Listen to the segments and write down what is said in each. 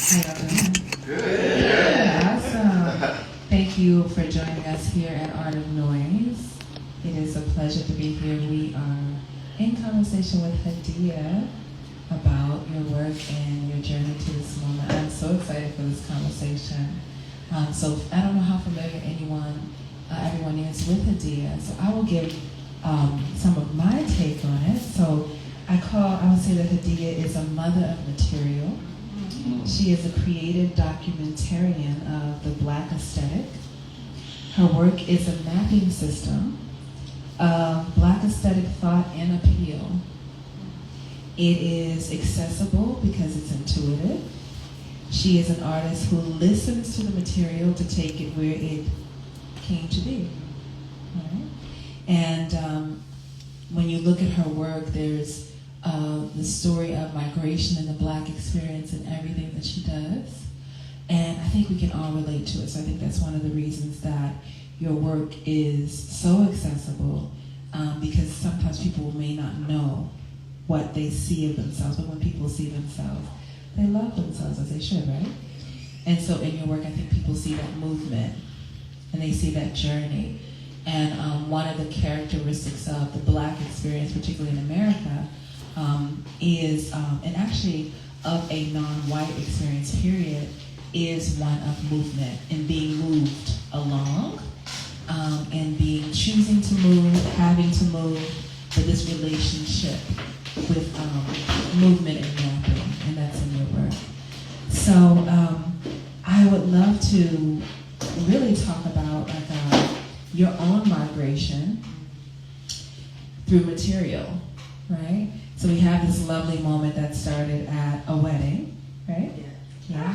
How y'all doing? Good. Awesome. Thank you for joining us here at Art of Noize. It is a pleasure to be here. We are in conversation with Hadiya about your work and your journey to this moment. I'm so excited for this conversation. So I don't know how familiar everyone is with Hadiya, so I will give some of my take on it. So I would say that Hadiya is a mother of material. She is a creative documentarian of the Black aesthetic. Her work is a mapping system of Black aesthetic thought and appeal. It is accessible because it's intuitive. She is an artist who listens to the material to take it where it came to be. Right? And when you look at her work, there's the story of migration and the Black experience and everything that she does. And I think we can all relate to it. So I think that's one of the reasons that your work is so accessible, because sometimes people may not know what they see of themselves, but when people see themselves, they love themselves as they should, right? And so in your work, I think people see that movement and they see that journey. And one of the characteristics of the Black experience, particularly in America, is, and actually of a non-white experience, period, is one of movement and being moved along, and choosing to move, having to move, but this relationship with movement and mapping, and that's in your work. So I would love to really talk about your own migration through material, right? So we have this lovely moment that started at a wedding, right? Yeah. I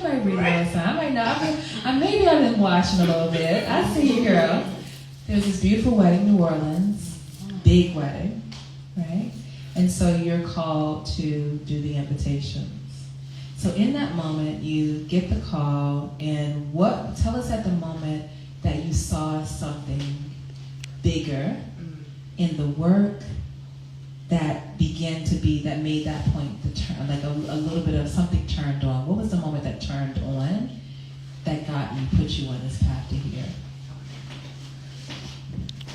might read a little time. I might not. Maybe I've been watching a little bit. I see you, girl. There was this beautiful wedding in New Orleans, big wedding, right? And so you're called to do the invitations. So in that moment, you get the call, and tell us at the moment that you saw something bigger in the work that made that point, the turn, like a little bit of something turned on. What was the moment that turned on that put you on this path to here?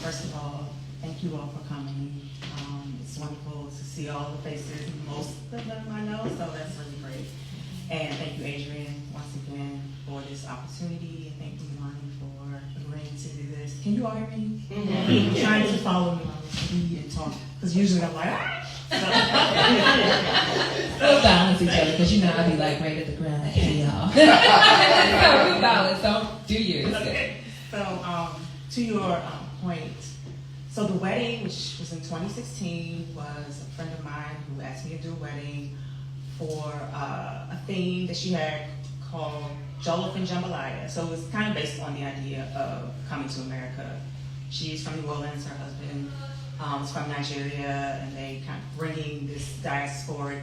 First of all, thank you all for coming. It's wonderful to see all the faces. Most of them I know, so that's really great. And thank you, Adrian, once again for this opportunity. And thank you, Melanie, for agreeing to do this. Can you all hear me? Mm-hmm. I'm trying to follow me on the TV and talk, because usually I'm like, We'll balance each other, because I'll be like right at the ground, like, hey y'all. So we'll balance, don't do yours. Okay. So to your point, so the wedding, which was in 2016, was a friend of mine who asked me to do a wedding for a theme that she had called Jollof and Jambalaya. So it was kind of based on the idea of coming to America. She's from New Orleans, her husband is from Nigeria, and they kind of bringing this diasporic,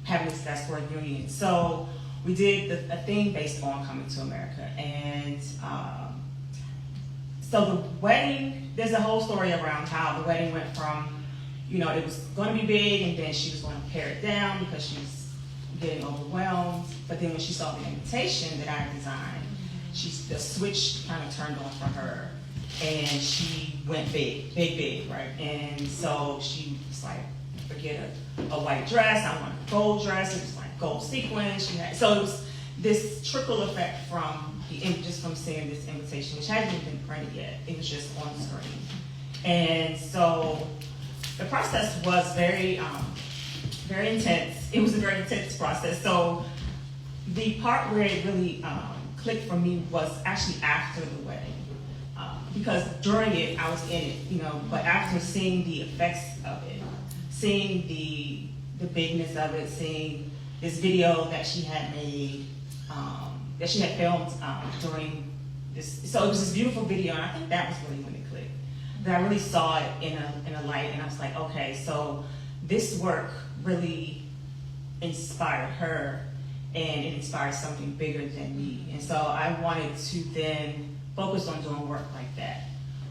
having this diasporic union. So we did a thing based on coming to America. And so the wedding, there's a whole story around how the wedding went from, it was going to be big, and then she was going to pare it down because she was getting overwhelmed. But then when she saw the invitation that I designed, the switch kind of turned on for her, and she went big, right? And so she was like, forget a white dress, I want a gold dress. It was like gold sequins. So it was this trickle effect from just from seeing this invitation, which hadn't even been printed yet. It was just on the screen. And so the process was very intense. It was a very intense process. So the part where it really clicked for me was actually after the wedding. Because during it, I was in it, but after seeing the effects of it, seeing the bigness of it, seeing this video that she had made, that she had filmed during this, so it was this beautiful video, and I think that was really when it clicked. That I really saw it in a light, and I was like, okay, so this work really inspired her, and it inspired something bigger than me. And so I wanted to then focus on doing work like that.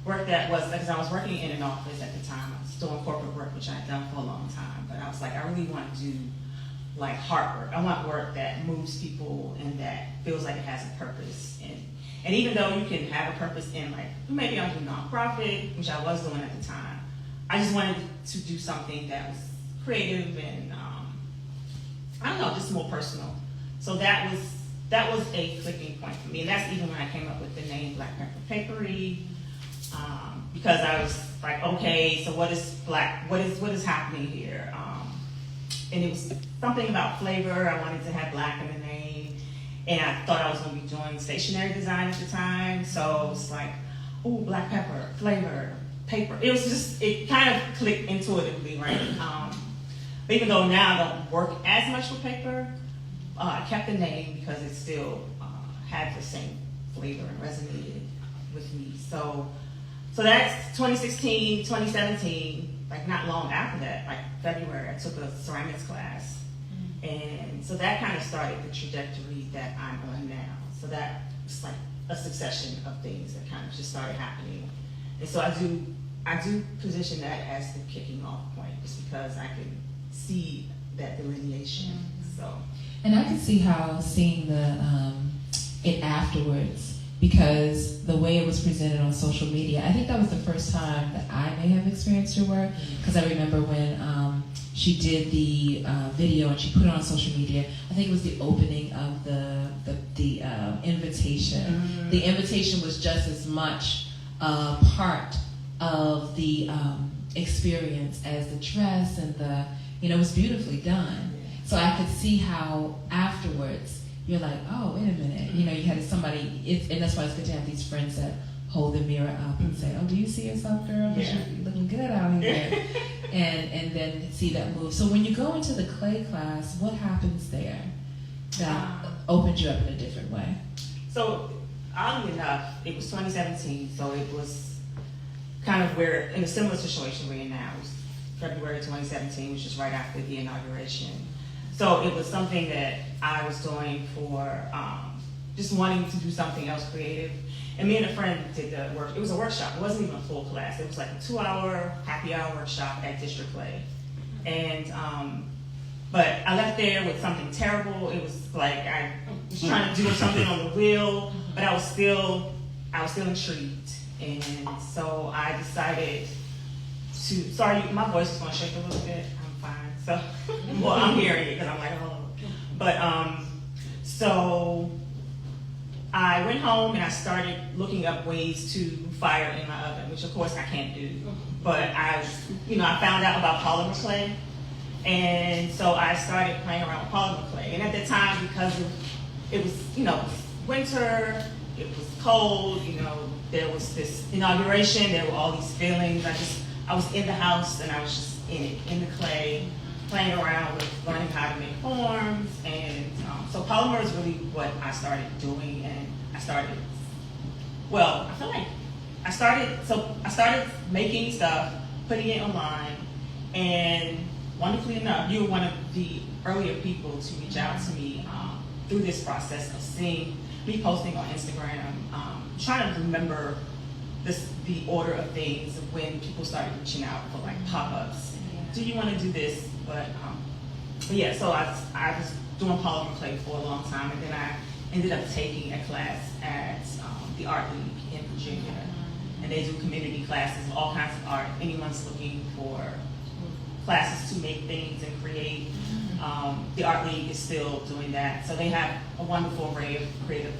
Work that was, because I was working in an office at the time. I was doing corporate work, which I had done for a long time. But I was like, I really want to do like heart work. I want work that moves people and that feels like it has a purpose. And even though you can have a purpose in like, maybe I'll do nonprofit, which I was doing at the time, I just wanted to do something that was creative and I don't know, just more personal. So that was a clicking point for me, and that's even when I came up with the name Black Pepper Papery, because I was like, okay, so what is happening here? And it was something about flavor. I wanted to have black in the name, and I thought I was going to be doing stationery design at the time. So it's like, ooh, black pepper, flavor, paper. It kind of clicked intuitively, right? But even though now I don't work as much with paper, I kept the name because it still had the same flavor and resonated with me. So that's 2016, 2017. Like not long after that, like February, I took a ceramics class. And so that kind of started the trajectory that I'm on now. So that was like a succession of things that kind of just started happening. And so I do position that as the kicking off point, just because I can see that delineation. So. And I can see how seeing it afterwards, because the way it was presented on social media, I think that was the first time that I may have experienced your work, because I remember when she did the video and she put it on social media. I think it was the opening of the invitation. The invitation was just as much part of the experience as the dress and it was beautifully done. So I could see how afterwards you're like, oh, wait a minute. You had somebody, and that's why it's good to have these friends that hold the mirror up and say, oh, do you see yourself, girl? Because you're looking good out here. and then see that move. So when you go into the clay class, what happens there that opens you up in a different way? So oddly enough, it was 2017, so it was kind of we're in a similar situation we're in now. It was February 2017, which is right after the inauguration. So it was something that I was doing for just wanting to do something else creative. And me and a friend did the work. It was a workshop. It wasn't even a full class. It was like a 2-hour happy hour workshop at District Clay. And but I left there with something terrible. It was like I was trying to do something on the wheel, but I was still intrigued. And so I decided to. Sorry, my voice is going to shake a little bit. So, well, I'm hearing it because I'm like, oh. But, so I went home and I started looking up ways to fire in my oven, which of course I can't do. But I found out about polymer clay. And so I started playing around with polymer clay. And at the time, because it was, winter, it was cold, there was this inauguration, there were all these feelings. I was in the house and I was just in the clay, playing around with learning how to make forms, and so polymer is really what I started doing, and I started making stuff, putting it online, and wonderfully enough, you were one of the earlier people to reach out to me through this process of seeing me posting on Instagram, trying to remember the order of things when people started reaching out for like pop-ups. Do you want to do this? But yeah, so I was doing polymer clay for a long time, and then I ended up taking a class at the Art League in Virginia, and they do community classes, all kinds of art. Anyone's looking for classes to make things and create. The Art League is still doing that, so they have a wonderful array of creative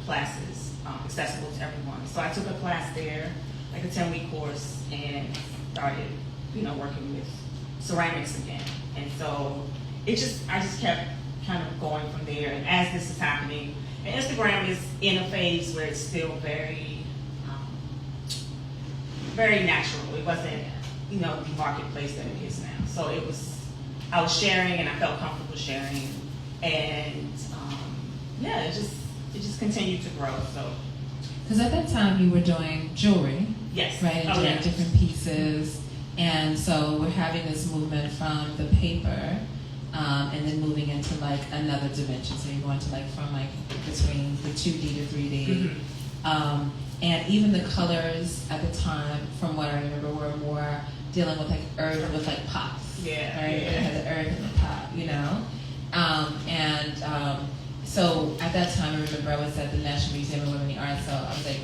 classes accessible to everyone. So I took a class there, like a 10-week course, and started working with ceramics again. And so I just kept kind of going from there. And as this is happening, and Instagram is in a phase where it's still very, very natural. It wasn't, the marketplace that it is now. So I was sharing, and I felt comfortable sharing. And it just continued to grow. So. Because at that time you were doing jewelry. Yes. Right, and doing different pieces. And so we're having this movement from the paper, and then moving into like another dimension. So you're going to from between the 2D to 3D. And even the colors at the time, from what I remember, were more dealing with earth, with pops. Yeah. Right? It had the earth in the top, So at that time, I remember I was at the National Museum of Women in the Arts, so I was like,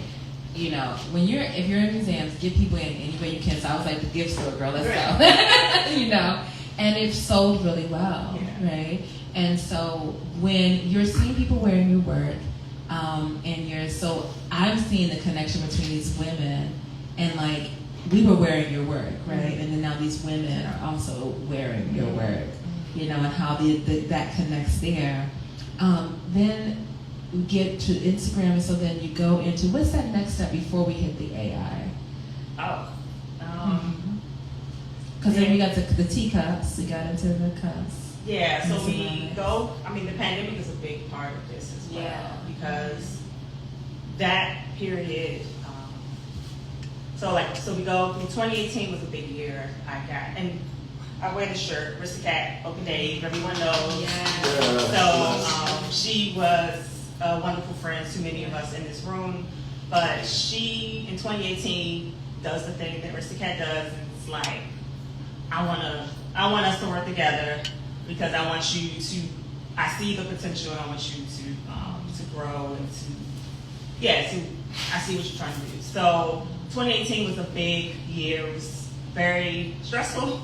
you know, if you're in museums, give people in any way you can. So I was like the gift store girl, let's go. You know, and it sold really well, right? And so when you're seeing people wearing your work, so I'm seeing the connection between these women, and like we were wearing your work, right? And then now these women are also wearing your work, you know, and how that connects there. Then we get to Instagram, and so then you go into, what's that next step before we hit the AI? Because then we got to the teacups, we got into the cups. Yeah, so we go, I mean, the pandemic is a big part of this as well, because that period, so we go, 2018 was a big year. And I wear the shirt, Aristocat, Open Dave, everyone knows. So she was a wonderful friend to many of us in this room, but she, in 2018, does the thing that Aristocat does, and it's like, I want us to work together, because I want you to, I see the potential, and I want you to grow and I see what you're trying to do. So 2018 was a big year. It was very stressful,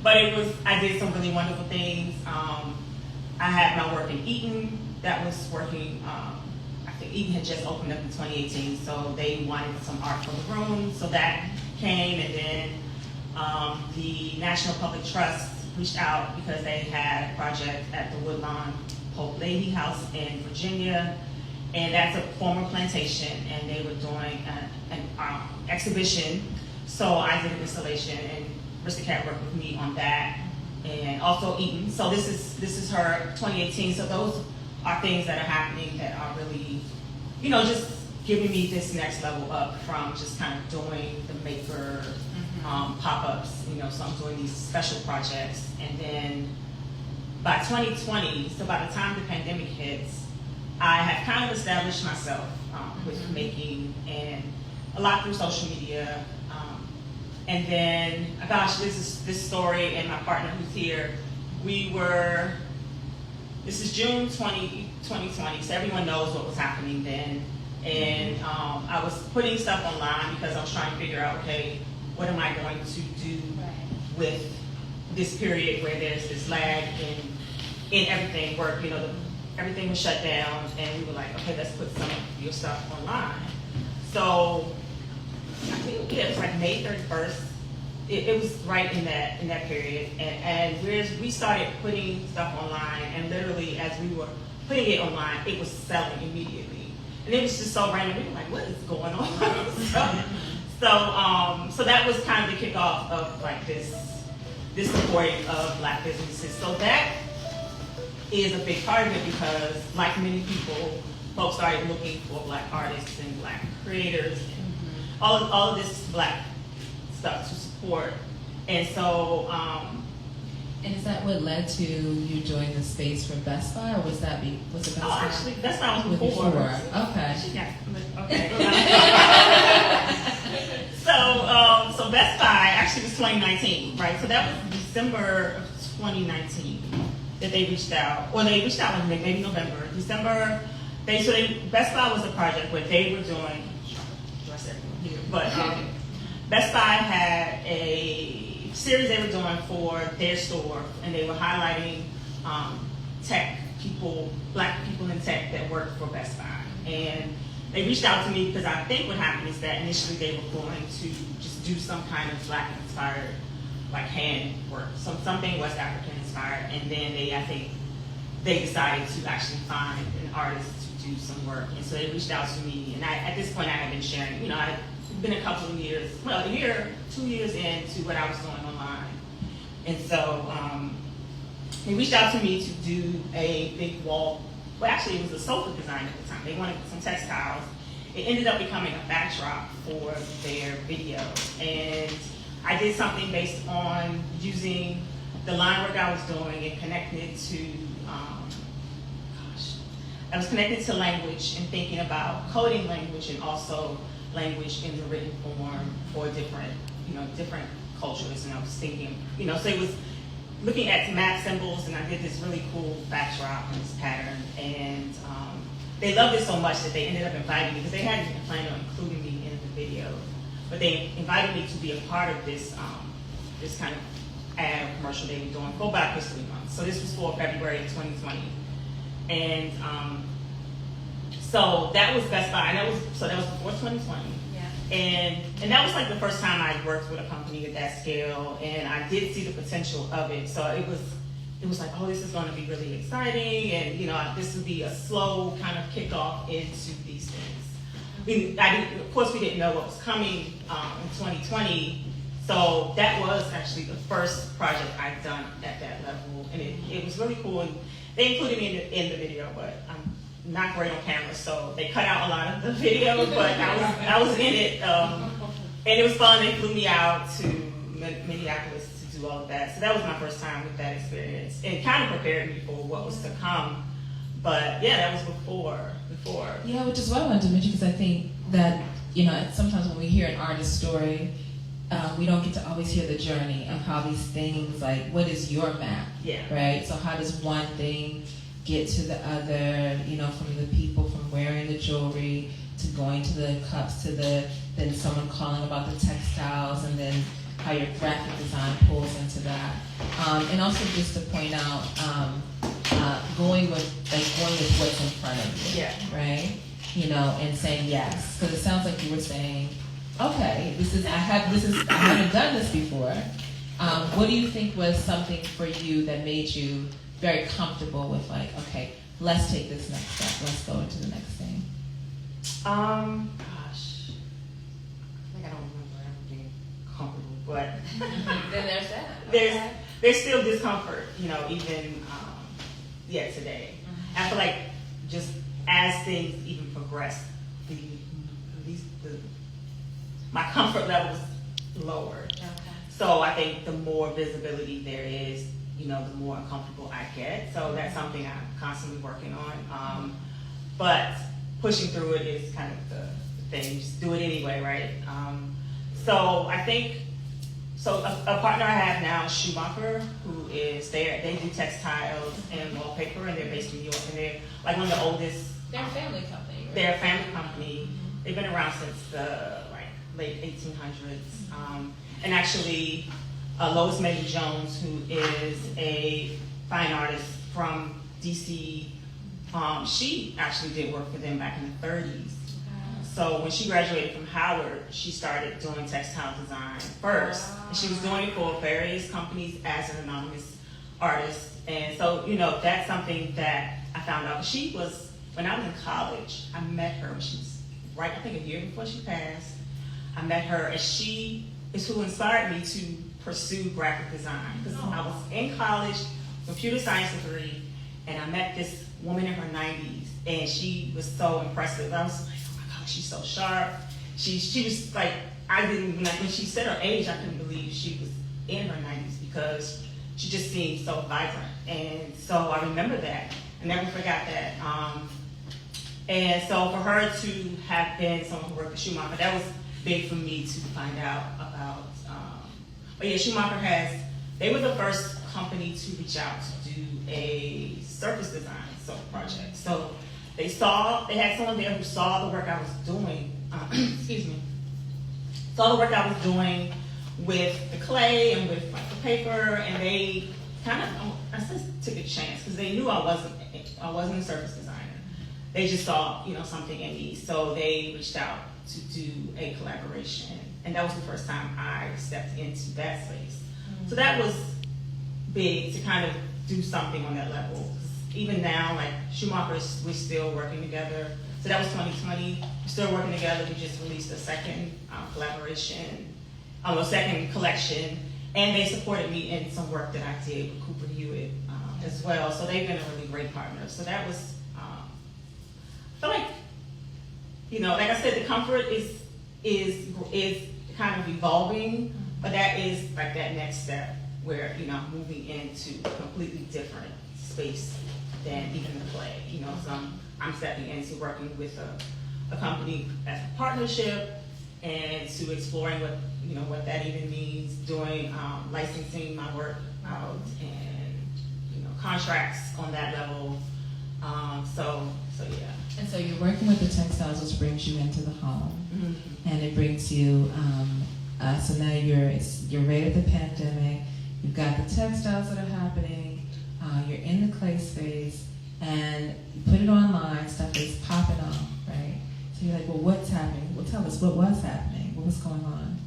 but I did some really wonderful things. I had my work in Eaton that was working. I think Eaton had just opened up in 2018, so they wanted some art for the room. So that came, and then the National Public Trust reached out because they had a project at the Woodlawn Pope Lady House in Virginia, and that's a former plantation, and they were doing an exhibition. So I did an installation, and Aristocat worked with me on that, and also Eaton. So this is her 2018. So those are things that are happening that are really, you know, just giving me this next level up from just kind of doing the maker pop-ups, you know, so I'm doing these special projects. And then by 2020, so by the time the pandemic hits, I had kind of established myself with making, and a lot through social media. And then, gosh, this story, and my partner who's here, this is June 2020, so everyone knows what was happening then. And I was putting stuff online because I was trying to figure out, okay, what am I going to do with this period where there's this lag in everything work, you know, everything was shut down, and we were like, okay, let's put some of your stuff online. So I think it was like May 31st. It was right in that period, and we started putting stuff online, and literally as we were putting it online, it was selling immediately, and it was just so random. We were like, what is going on? So that was kind of the kickoff of like this supporting of Black businesses. So that is a big part of it, because like many people, folks started looking for Black artists and Black creators and all of this Black stuff to support. And so and is that what led to you joining the space for Best Buy, or was it Best Buy? Oh, actually, Best Buy was before. Okay. So Best Buy actually was 2019, right? So that was December of 2019 that they reached out, or they reached out in maybe November, December. Best Buy was a project where they were doing. But Best Buy had a series they were doing for their store, and they were highlighting tech people, Black people in tech that worked for Best Buy. And they reached out to me because I think what happened is that initially they were going to just do some kind of Black-inspired, like hand work, something West African-inspired, and then I think they decided to actually find an artist to do some work. And so they reached out to me, and at this point I had been sharing, you know, I'd been a couple of years, well, 2 years into what I was doing online. And so they reached out to me to do a big wall. Well, actually, it was a sofa design at the time. They wanted some textiles. It ended up becoming a backdrop for their video. And I did something based on using the line work I was doing and connecting it to, I was connected to language and thinking about coding language and also language in the written form for different cultures. And I was thinking, so it was looking at map symbols, and I did this really cool backdrop and this pattern, and they loved it so much that they ended up inviting me, because they hadn't even planned on including me in the video, but they invited me to be a part of this this kind of ad or commercial they were doing for Black History Month. So this was for February of 2020, and so that was Best Buy, and that was before 2020. And that was like the first time I worked with a company at that scale, and I did see the potential of it. So it was like, oh, this is going to be really exciting, and this would be a slow kind of kickoff into these things. Of course, we didn't know what was coming in 2020, so that was actually the first project I'd done at that level, and it was really cool. And they included me in the video, but I'm not great on camera, so they cut out a lot of the video, but I was in it, and it was fun. They flew me out to Minneapolis to do all of that, so that was my first time with that experience, and kind of prepared me for what was to come. But yeah, that was before. Yeah, which is what I wanted to mention, because I think that sometimes when we hear an artist's story, we don't get to always hear the journey of how these things, like, what is your map? Yeah. Right. So how does one thing get to the other, from the people, from wearing the jewelry to going to the cups to then someone calling about the textiles, and then how your graphic design pulls into that. And also just to point out, going with what's in front of you. Yeah. Right? And saying yes. Because it sounds like you were saying, okay, I haven't done this before. What do you think was something for you that made you very comfortable with, like, okay, let's take this next step, let's go into the next thing? Gosh, I think I don't remember ever being comfortable, but then there's that. There's still discomfort, even today. I feel like just as things even progress, my comfort level is lowered. Okay. So I think the more visibility there is, the more uncomfortable I get. So that's something I'm constantly working on. But pushing through it is kind of the thing. Just do it anyway, right? So I think, a partner I have now is Schumacher, who is there. They do textiles and wallpaper, and they're based in New York, and they're like one of the oldest. They're a family company, right? They're a family company. Mm-hmm. They've been around since the late 1800s. And actually, Lois Megan Jones, who is a fine artist from DC, she actually did work for them back in the 30s. So when she graduated from Howard, she started doing textile design first. And she was doing it for various companies as an anonymous artist. And so, that's something that I found out. She was, when I was in college, I met her when she was I think a year before she passed. I met her, and she is who inspired me to pursue graphic design. Because I was in college, computer science degree, and I met this woman in her 90s, and she was so impressive. I was like, oh my God, she's so sharp. She was like, when she said her age, I couldn't believe she was in her 90s, because she just seemed so vibrant. And so I remember that. I never forgot that. And so for her to have been someone who worked at Schumacher, that was big for me to find out about. But yeah, Schumacher they were the first company to reach out to do a surface design project. So they had someone there who saw the work I was doing, saw the work I was doing with the clay and with the paper, and they kind of, I just took a chance, because they knew I wasn't a surface designer. They just saw, something in me. So they reached out to do a collaboration. And that was the first time I stepped into that space. Mm-hmm. So that was big, to kind of do something on that level. Even now, like Schumacher, we're still working together. So that was 2020. We're still working together. We just released a second collaboration, a second collection. And they supported me in some work that I did with Cooper Hewitt as well. So they've been a really great partner. So that was, I feel like, like I said, the comfort is kind of evolving, but that is like that next step where, I'm moving into a completely different space than even the play. So I'm stepping into working with a company as a partnership, and to exploring what that even means, doing licensing my work out and contracts on that level. So yeah. And so you're working with the textiles, which brings you into the home, and it brings you. So now you're right at the pandemic. You've got the textiles that are happening. You're in the clay space, and you put it online. Stuff is popping off, right? So you're like, well, what's happening? Well, tell us what was happening. What was going on?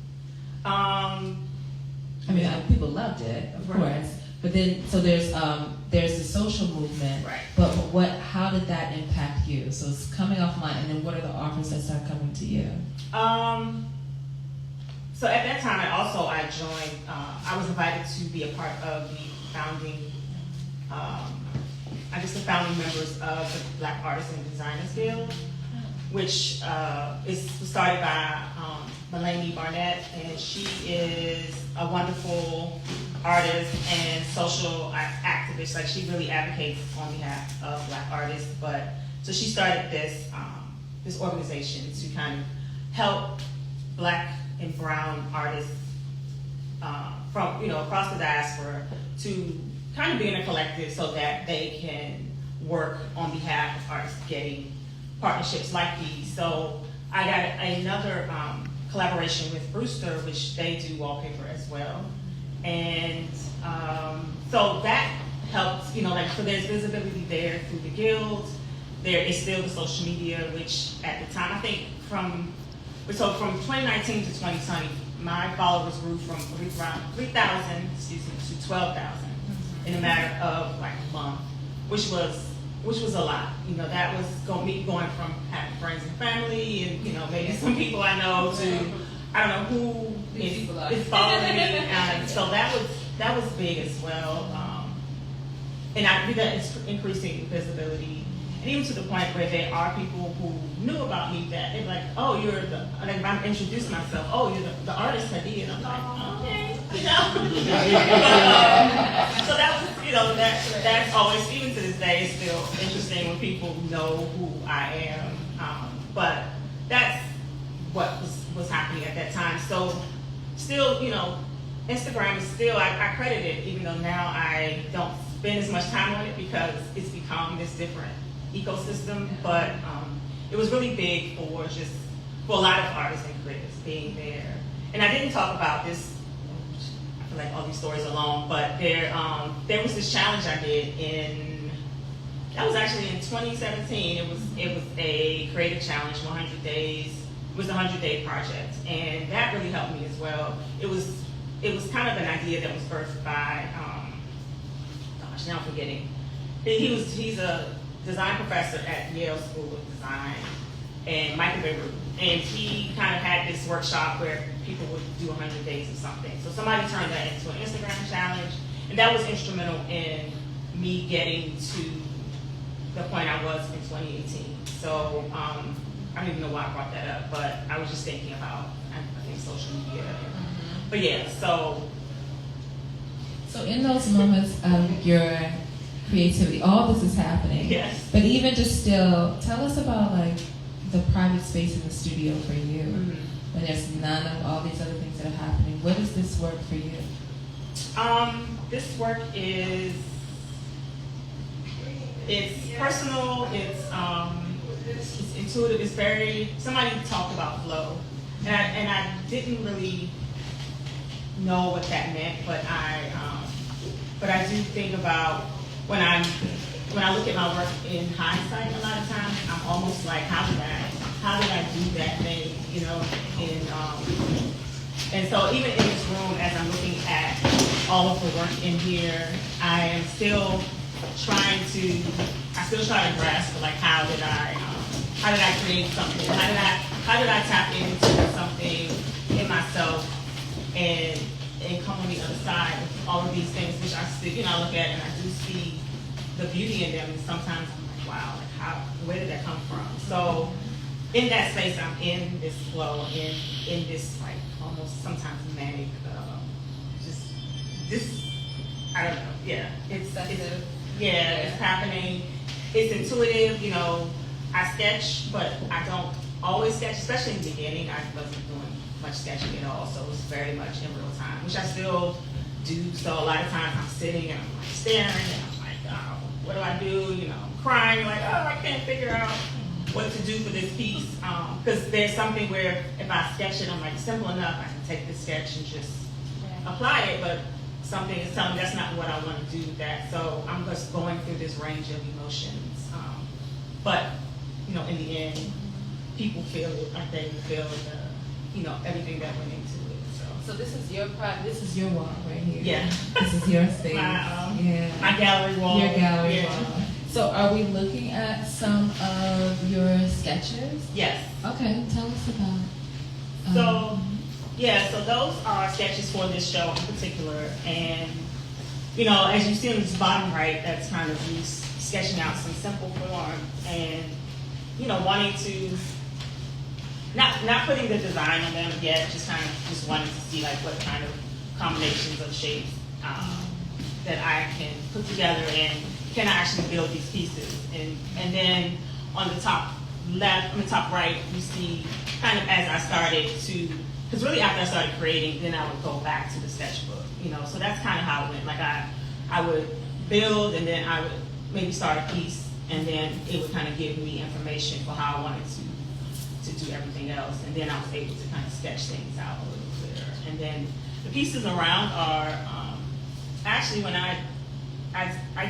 I mean, people loved it, of course. But then, so there's the social movement. Right. But how did that impact you? So it's coming offline, and then what are the offers that start coming to you? So at that time, I joined. I was invited to be a part of the founding. The founding members of the Black Artists and Designers Guild, which was started by Melanie Barnett, and she is a wonderful artist and social activist. Like, she really advocates on behalf of Black artists. So she started this organization to kind of help Black and brown artists from across the diaspora to kind of be in a collective so that they can work on behalf of artists getting partnerships like these. So I got another collaboration with Brewster, which they do wallpaper as well. And so that helps, so there's visibility there through the guild. There is still the social media, which at the time, I think from 2019 to 2020, my followers grew from 3,000, to 12,000 in a matter of like a month, which was a lot. That was me going from having friends and family and, maybe some people I know to, I don't know who is following me. And so that was big as well. And I think that it's increasing visibility. And even to the point where there are people who knew about me that they're like, oh, you're like if I'm introducing myself, oh, you're the artist Hadiya. And I'm like, okay, So that was, that's always, even to this day, it's still interesting when people know who I am. But that's what was happening at that time. So still, Instagram is still, I credit it, even though now I don't spend as much time on it because it's become this different ecosystem. But it was really big for a lot of artists and creatives being there. And I didn't talk about this, I feel like all these stories are long, but there was this challenge I did that was actually in 2017. It was a creative challenge, 100 days. It was a 100-day project, and that really helped me as well. It was kind of an idea that was birthed by, now I'm forgetting. He's a design professor at Yale School of Design, and Michael Beirut. And he kind of had this workshop where people would do 100 days of something. So somebody turned that into an Instagram challenge, and that was instrumental in me getting to the point I was in 2018. So I don't even know why I brought that up, but I was just thinking about, I think, social media. But yeah, so in those moments of your creativity, all this is happening. Yes. But even just still, tell us about like the private space in the studio for you, when there's none of all these other things that are happening. What does this work for you? This work it's personal, it's intuitive, it's very, somebody talked about flow. And I didn't really know what that meant, but I do think about when I look at my work in hindsight, a lot of times I'm almost like, how did I do that thing, and so even in this room, as I'm looking at all of the work in here, I am still trying to grasp like how did I create something? How did I tap into something in myself and come on the other side of all of these things, which I still, I look at and I do see the beauty in them, and sometimes I'm like, wow, like where did that come from? So in that space, I'm in this flow, in this like almost sometimes manic, I don't know, yeah, it's happening. It's intuitive, I sketch, but I don't always sketch, especially in the beginning. I wasn't doing much sketching at all, so it was very much in real time, which I still do. So a lot of times I'm sitting and I'm like staring and I'm like, oh, what do I do? You know, I'm crying, like, oh, I can't figure out what to do for this piece. Because there's something where if I sketch it, I'm like, simple enough, I can take the sketch and just apply it, but something is telling me that's not what I want to do with that. So I'm just going through this range of emotions. But, you know, in the end, people feel it. I think feel the, you know, everything that went into it. So this is your this is your wall right here. Yeah. This is your space. My gallery wall. Your gallery wall. So are we looking at some of your sketches? Yes. Okay, tell us about. So those are sketches for this show in particular, and you know, as you see on this bottom right, that's kind of me sketching out some simple form, and you know, wanting to not putting the design on them yet, just wanting to see like what kind of combinations of shapes that I can put together, and can I actually build these pieces, and then on the top left, on the top right, you see kind of as I started to. Because really after I started creating, then I would go back to the sketchbook, you know, so that's kind of how it went. Like I would build, and then I would maybe start a piece, and then it would kind of give me information for how I wanted to do everything else, and then I was able to kind of sketch things out a little clearer. And then the pieces around are, actually when I'd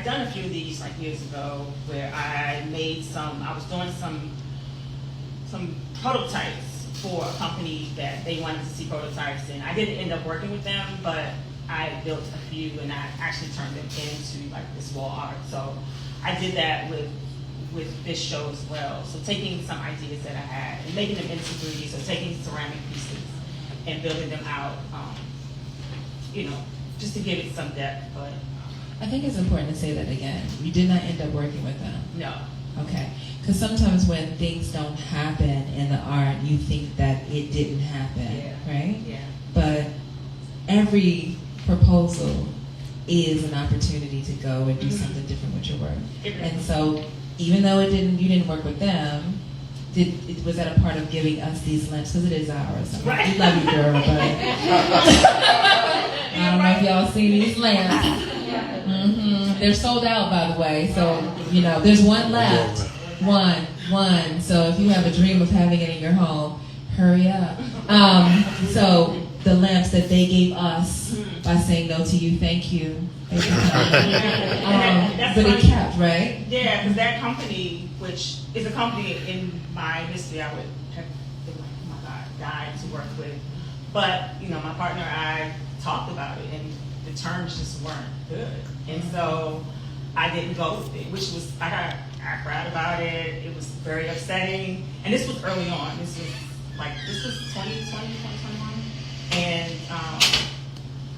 done a few of these like years ago, where I was doing some prototypes for a company that they wanted to see prototypes in. I didn't end up working with them, but I built a few, and I actually turned them into like this wall art. So I did that with this show as well. So taking some ideas that I had and making them into 3D, so taking ceramic pieces and building them out, you know, just to give it some depth. But I think it's important to say that again. You did not end up working with them. No. Okay. Because sometimes when things don't happen in the art, you think that it didn't happen, right? Yeah. But every proposal is an opportunity to go and do something different with your work. And so, even though you didn't work with them, was that a part of giving us these lamps? Because it is ours. Right. We love you, girl, but I don't know if y'all seen these lamps. They're sold out, by the way. So, you know, there's one left. One. So if you have a dream of having it in your home, hurry up. So the lamps that they gave us by saying no to you, thank you. But it kept, right? Yeah, because that company, which is a company in my history, I would have been like, oh my God, died to work with. But, you know, my partner and I talked about it, and the terms just weren't good. And so I didn't go with it, which was, I cried about it. It was very upsetting. And this was early on. This was 2020, 2021. And,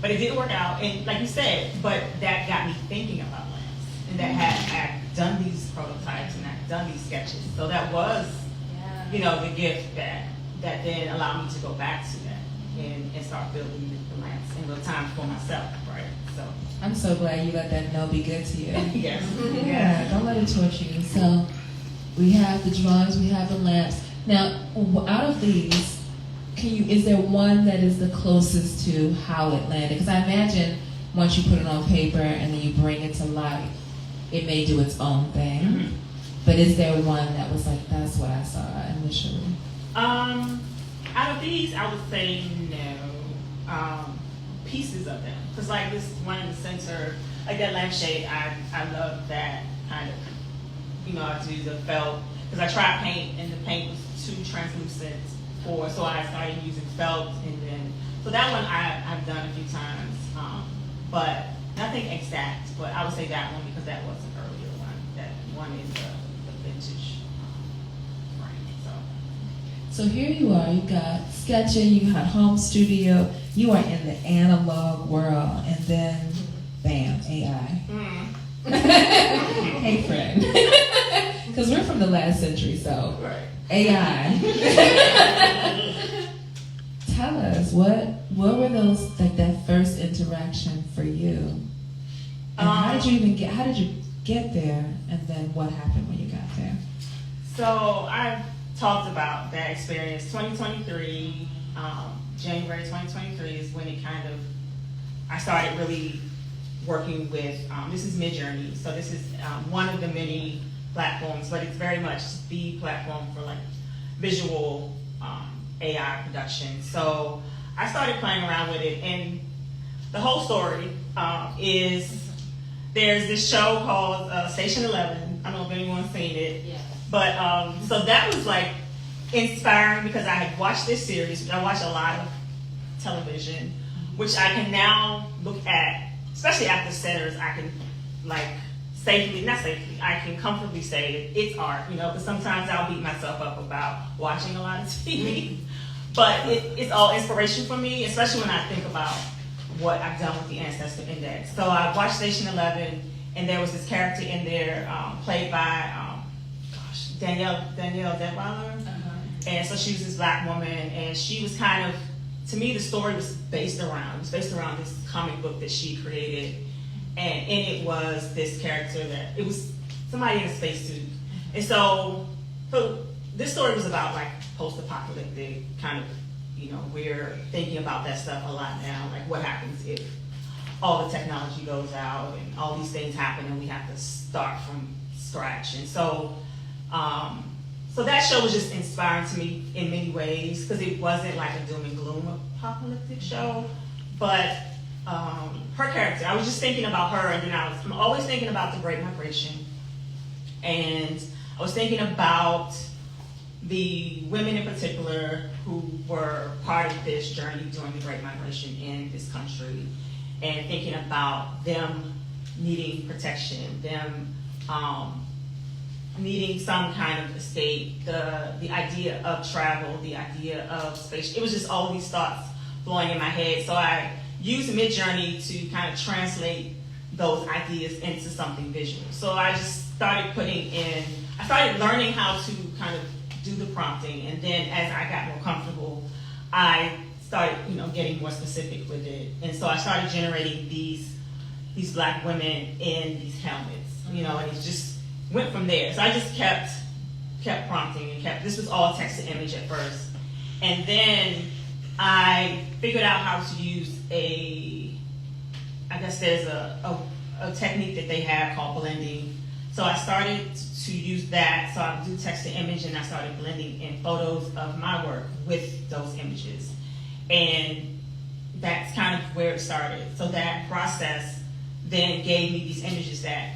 but it didn't work out. And like you said, but that got me thinking about lamps. And that I'd done these prototypes and I'd done these sketches. So that was, you know, the gift that then allowed me to go back to that and start building the lamps in real time for myself, right? So I'm so glad you let that no be good to you. Yes. Yeah, don't let it torture you. So we have the drawings, we have the lamps. Now, out of these, is there one that is the closest to how it landed? Because I imagine once you put it on paper and then you bring it to life, it may do its own thing. Mm-hmm. But is there one that was like, that's what I saw initially? Out of these, I would say no. Pieces of them. Because like this one in the center, like that lampshade, I love that kind of, you know, I do the felt. Because I tried paint, and the paint was too translucent so I started using felt, and then, so that one I've done a few times, but nothing exact, but I would say that one because that was an earlier one. That one is the vintage frame, so here you are, you got sketching, you got home studio, you are in the analog world, and then, bam, AI. Hey, friend. Because we're from the last century, so AI. Tell us, what were those, like that first interaction for you? And how did you get there, and then what happened when you got there? So I've talked about that experience. 2023, January 2023 is when it kind of I started really working with, this is Midjourney, so this is one of the many platforms, but it's very much the platform for like visual AI production. So I started playing around with it, and the whole story is there's this show called Station 11. I don't know if anyone's seen it, Yeah. but so that was like inspiring because I had watched this series. I watch a lot of television, which I can now look at, especially after Sinners, I can like I can comfortably say it's art, you know, because sometimes I'll beat myself up about watching a lot of TV. But it's all inspiration for me, especially when I think about what I've done with the Ancestor Index. So I watched Station 11, and there was this character in there played by Danielle Detweiler. And so she was this black woman, and she was kind of, to me, the story was based around this comic book that she created. And in it was this character that, it was somebody in a spacesuit. And so this story was about like post-apocalyptic kind of, you know, we're thinking about that stuff a lot now. Like what happens if all the technology goes out and all these things happen and we have to start from scratch. And so, so that show was just inspiring to me in many ways because it wasn't like a doom and gloom apocalyptic show, but her character, I was just thinking about her, and then I'm always thinking about the Great Migration, and I was thinking about the women in particular who were part of this journey during the Great Migration in this country, and thinking about them needing protection, them needing some kind of escape, the idea of travel, the idea of space. It was just all these thoughts flowing in my head. So I used Midjourney to kind of translate those ideas into something visual. So I just started I started learning how to kind of do the prompting, and then as I got more comfortable, I started, you know, getting more specific with it. And so I started generating these black women in these helmets, you know, and it just went from there. So I just kept prompting and this was all text to image at first. And then I figured out how to use I guess there's a technique that they have called blending. So I started to use that. So I would do text to image, and I started blending in photos of my work with those images. And that's kind of where it started. So that process then gave me these images that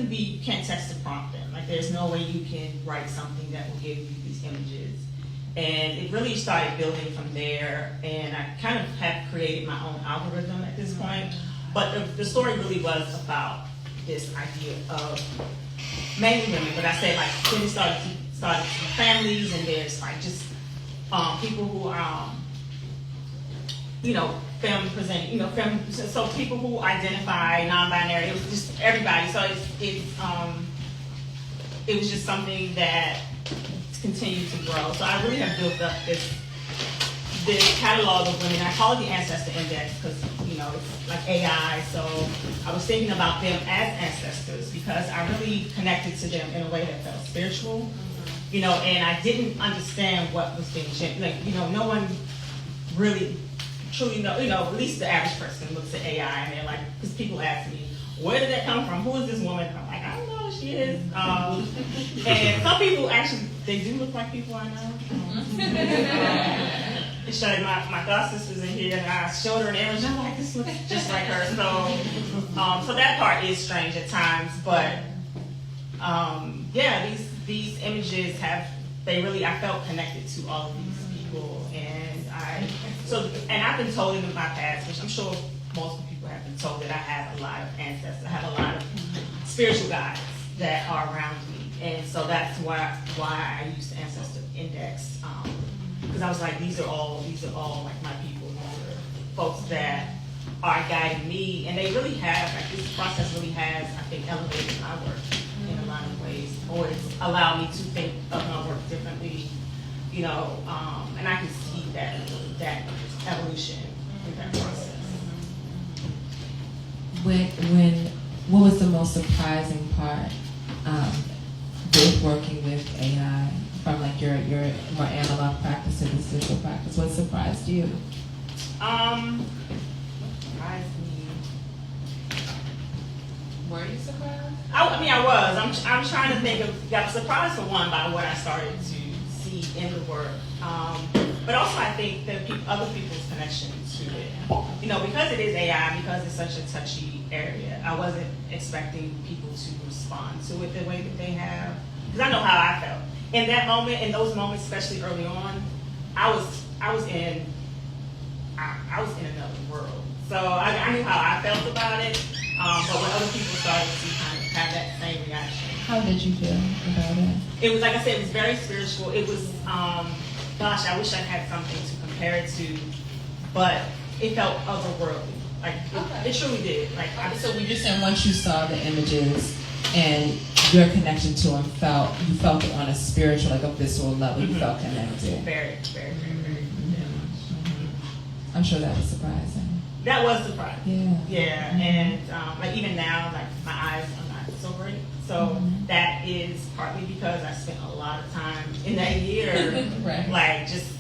you can't text to prompt them. Like there's no way you can write something that will give you these images. And it really started building from there, and I kind of have created my own algorithm at this point. But the story really was about this idea of mainly women, but I said like then it started to families, and there's like just people who are you know, femme presenting, you know, so people who identify non-binary. It was just everybody. So it was just something that continued to grow. So I really have built up this catalog of women. I call it the Ancestor Index because, you know, it's like AI. So I was thinking about them as ancestors because I really connected to them in a way that felt spiritual, you know, and I didn't understand what was being changed. Like, you know, no one really truly know, you know, at least the average person looks at AI and they're like, because people ask me, where did that come from? Who is this woman? I'm like, I don't know who she is. And some people actually, they do look like people I know. It's like my god sister's in here, and I showed her an image. I'm like, this looks just like her. So that part is strange at times, but yeah, these images I felt connected to all of these people, and I've been told in my past, which I'm sure most people have been told, that I have a lot of ancestors. I have a lot of spiritual guides that are around me, and so that's why I use the Ancestor Index, because I was like, these are all like my people. These are folks that are guiding me, and they really have, like, this process really has, I think, elevated my work in a lot of ways, or it's allowed me to think of my work differently, you know, and I can see that evolution in that process. What was the most surprising part with working with AI, from like your more analog practice to this digital practice? What surprised you? Surprised Were you surprised? I mean, I was. I'm trying to think of. I was surprised for one by what I started to see in the work, but also I think that other people's connection to it. You know, because it is AI, because it's such a touchy area, I wasn't expecting people to respond to it the way that they have. Because I know how I felt in that moment, in those moments, especially early on. I was in another world. So I knew how I felt about it. But when other people started to kind of have that same reaction. How did you feel about it? It was, like I said, it was very spiritual. It was, gosh, I wish I had something to compare it to, but it felt otherworldly. Like, it truly did. Like, so we just saying once you saw the images and your connection to them you felt it on a spiritual, like a visceral level, you felt connected. Very, very, very. I'm sure that was surprising. That was surprising. Yeah. Yeah, and like even now, like my eyes are not so great. So that is partly because I spent a lot of time in that year. Right. Like just,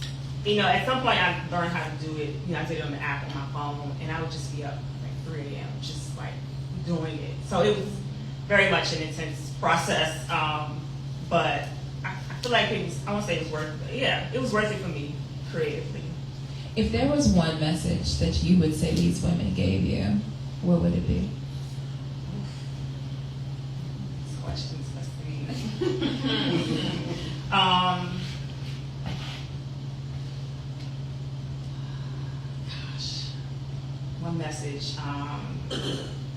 you know, at some point I learned how to do it. You know, I did it on the app on my phone, and I would just be up like 3 a.m. just like doing it. So it was very much an intense process. But I feel like it was, I won't say it was worth it. Yeah, it was worth it for me creatively. If there was one message that you would say these women gave you, what would it be? These questions must be. Gosh, one message.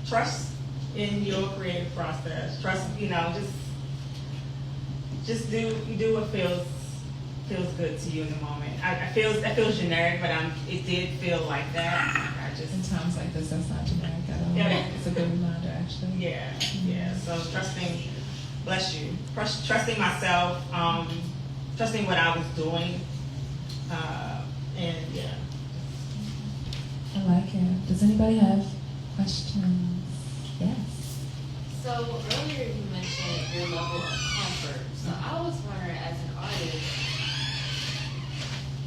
Trust in your creative process. Trust, you know, just do what feels good to you in the moment. That feels generic, but it did feel like that. In times like this, that's not generic at all. Yeah. It's a good reminder, actually. Yeah. So trusting, bless you, trusting myself, trusting what I was doing, and yeah. I like it. Does anybody have questions? Yes. So earlier you mentioned your level of comfort. So I was wondering, as an artist,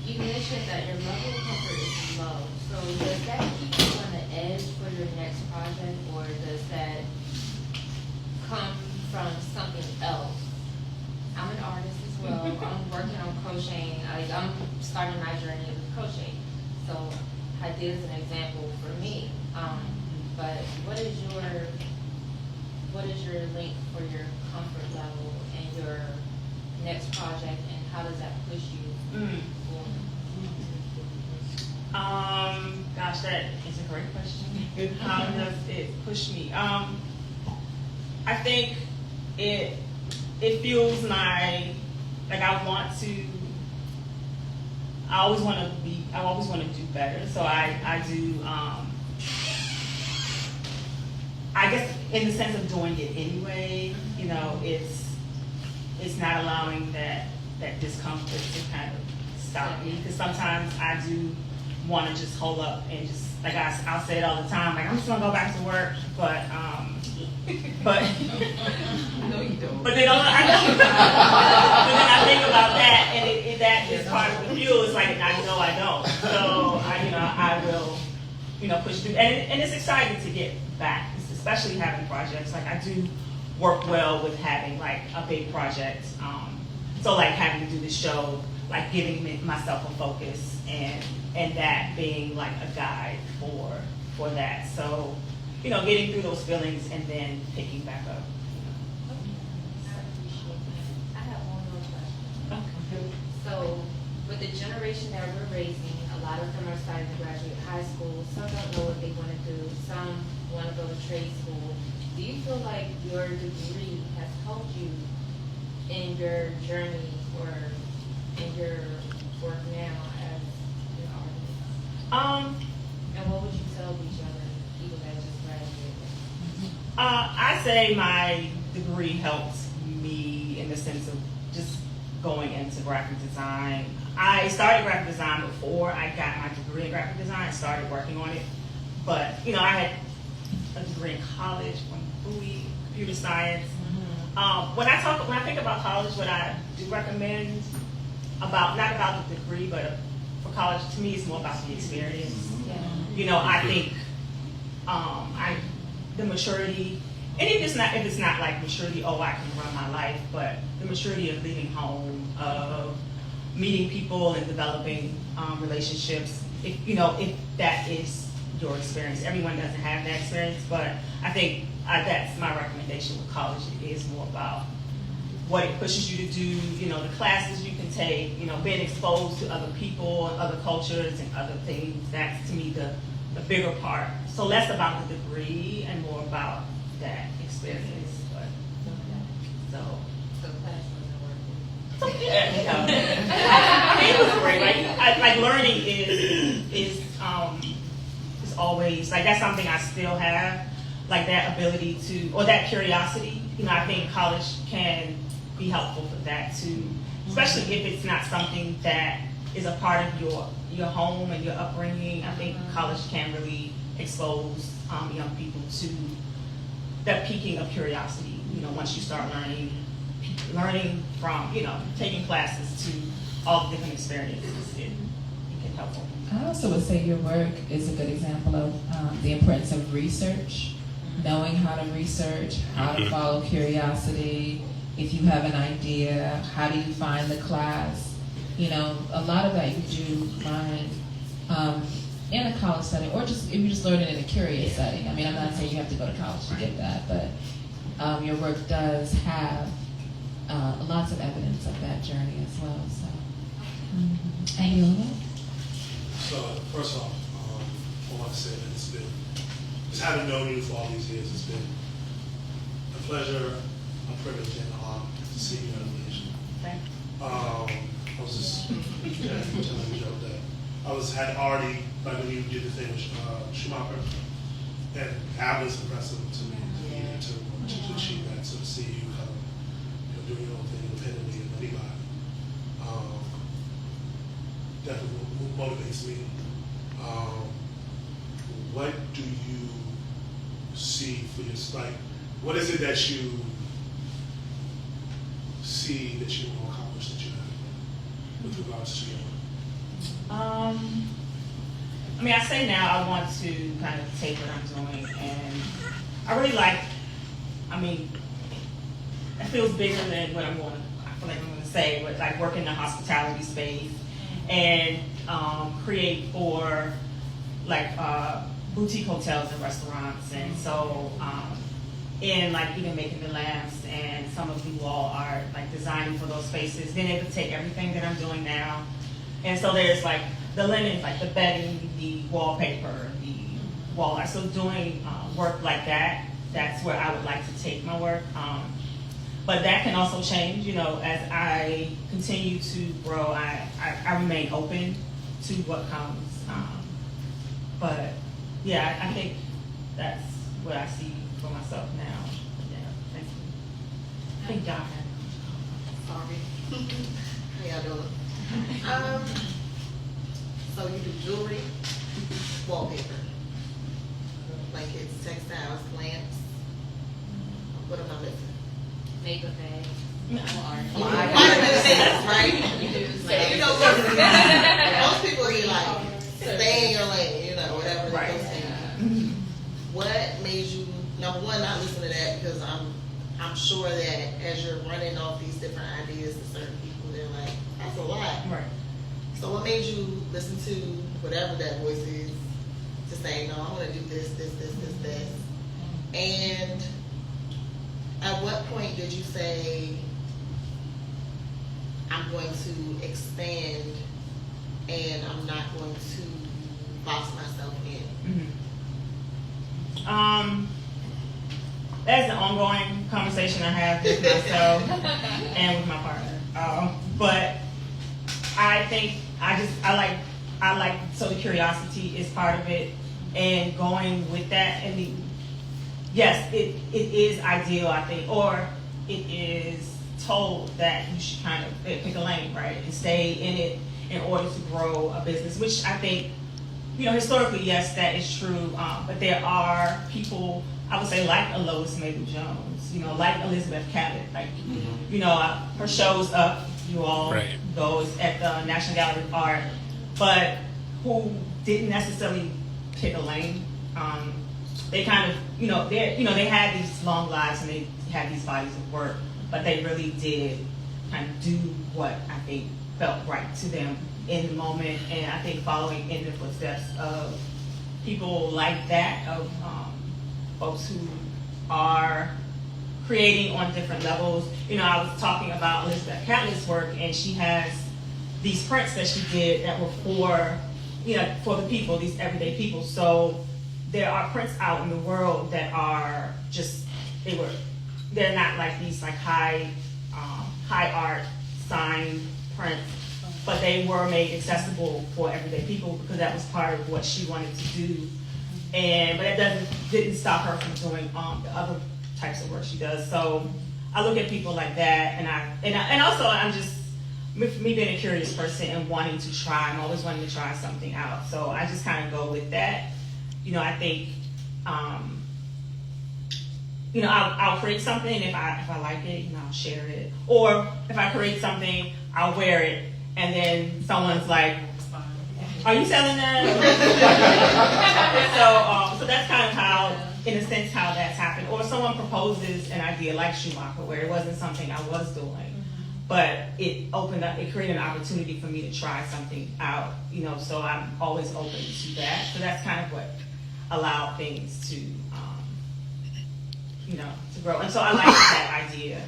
you mentioned that your level of comfort is low. So does that keep you on the edge for your next project, or does that come from something else? I'm an artist as well. I'm working on crocheting. I'm starting my journey with crochet. So Hadiya is an example for me. But what is your link for your comfort level and your next project, and how does that push you forward? Gosh, that is a great question. How does it push me? I think it fuels my, like I always want to do better. So I do, I guess in the sense of doing it anyway, you know, it's not allowing that discomfort to kind of stop me, because sometimes I do want to just hold up and just, like I'll say it all the time, like I'm just gonna go back to work, but No, you don't. but then I know. But then I think about that, and that is part of the fuel. It's like I know I don't, so I will, push through, and it's exciting to get back, especially having projects. Like I do work well with having like a big project. So like having to do the show, like giving myself a focus, and that being like a guide for that. So, getting through those feelings and then picking back up. I have one more question. So, with the generation that we're raising, a lot of them are starting to graduate high school. Some don't know what they want to do. Some want to go to trade school. Do you feel like your degree has helped you in your journey or in your work now as an artist? And what would you tell these younger people that just graduated? I say my degree helped me in the sense of just going into graphic design. I started graphic design before I got my degree in graphic design. I started working on it, but I had a degree in college from Bowie, computer science. When I think about college, what I do recommend not about the degree, but for college, to me, it's more about the experience. Yeah. I think the maturity and if it's not like maturity, oh, I can run my life, but the maturity of leaving home, of meeting people and developing relationships. If that is your experience, everyone doesn't have that experience, but I think that's my recommendation with college. It is more about what it pushes you to do, the classes you can take, being exposed to other people and other cultures and other things. That's, to me, the bigger part. So less about the degree and more about that experience. But, so class wasn't working. yeah, it was great. Like learning is always, like, that's something I still have, like that ability to, or that curiosity. I think college can be helpful for that too, especially if it's not something that is a part of your home and your upbringing. I think college can really expose young people to that piquing of curiosity. Once you start learning from, taking classes to all the different experiences, it can help them. I also would say your work is a good example of the importance of research, knowing how to research, how to follow curiosity. If you have an idea, how do you find the class? A lot of that you do find in a college setting, or just if you just learn it in a curious setting. I mean, I'm not saying you have to go to college to get that, but your work does have lots of evidence of that journey as well. So, and you? So first off, I want to say that just having known you for all these years, it's been a pleasure, a privilege, and an honor to see you in relation. Thank you. I was just telling you joke that had already, like when you did the thing with Schumacher, and that was impressive to me to achieve that. So to see you kind of doing your own thing independently of anybody, definitely motivates me. What do you see for your, like, what is it that you see that you want to accomplish that you have with regards to your work? I say now I want to kind of take what I'm doing, and I really like, it feels bigger than what I feel like I'm going to say, but like work in the hospitality space and create for like boutique hotels and restaurants, and so and like even making the lamps and some of the wall art, like designing for those spaces, being able to take everything that I'm doing now. And so there's like the linens, like the bedding, the wallpaper, the wall art. So doing work like that, that's where I would like to take my work. But that can also change, as I continue to grow, I remain open to what comes. But yeah, I think that's what I see for myself now. Yeah, thank you. I think y'all had. Sorry. How y'all doing? So you do jewelry, wallpaper, blankets, textiles, lamps. What am I missing? Makeup bags. Right? Most people be like, stay in your lane, whatever. Right. What made you, number one, not listen to that, because I'm sure that as you're running off these different ideas to certain people, they're like, that's a lot. Right. So what made you listen to whatever that voice is to say, no, I'm going to do this. And at what point did you say, I'm going to expand and I'm not going to box myself in? Mm-hmm. That's an ongoing conversation I have with myself and with my partner. But I think I like so the curiosity is part of it, and going with that. And yes, it is ideal, I think, or it is told that you should kind of pick a lane, right, and stay in it in order to grow a business, which I think, historically, yes, that is true. But there are people, I would say, like a Lois Maple Jones, like Elizabeth Cabot, like, her show's up, you all go, is at the National Gallery of Art, but who didn't necessarily pick a lane. they kind of, they had these long lives and they had these bodies of work, but they really did kind of do what I think felt right to them in the moment. And I think following in the footsteps of people like that, of folks who are creating on different levels. I was talking about Elizabeth Catlett's work, and she has these prints that she did that were for the people, these everyday people. So there are prints out in the world that are just, they're not like these like high art signed prints, but they were made accessible for everyday people because that was part of what she wanted to do. But it didn't stop her from doing the other types of work she does. So I look at people like that, and also I'm just, me being a curious person and wanting to try, I'm always wanting to try something out. So I just kind of go with that. I think, I'll create something, if I like it, I'll share it. Or if I create something, I'll wear it, and then someone's like, "Are you selling that?" So that's kind of how, in a sense, how that's happened. Or someone proposes an idea like Schumacher, where it wasn't something I was doing, but it created an opportunity for me to try something out. So I'm always open to that. So that's kind of what allowed things to, to grow. And so I like that idea,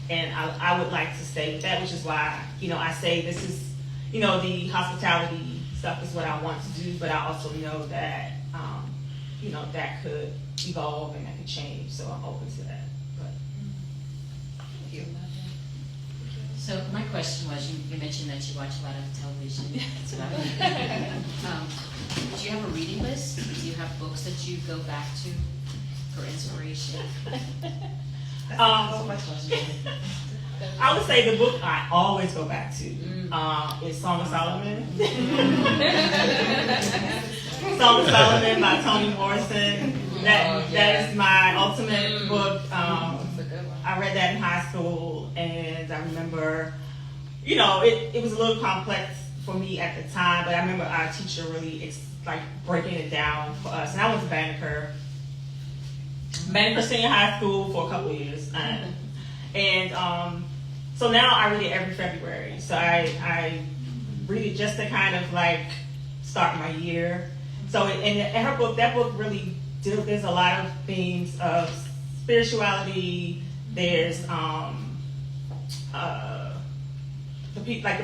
and I would like to stay with that, which is why, I say this is, the hospitality stuff is what I want to do, but I also know that, that could evolve and that could change. So I'm open to that. But. So my question was, you mentioned that you watch a lot of television. That's what do you have a reading list? Do you have books that you go back to for inspiration? I would say the book I always go back to is Song of Solomon. Song of Solomon by Toni Morrison. That is my ultimate book. I read that in high school, and I remember, it was a little complex for me at the time, but I remember our teacher really breaking it down for us. And I went to Banneker Senior High School for a couple of years. So now I read it every February. So I read it just to kind of start my year. So in her book, that book really there's a lot of themes of spirituality. There's the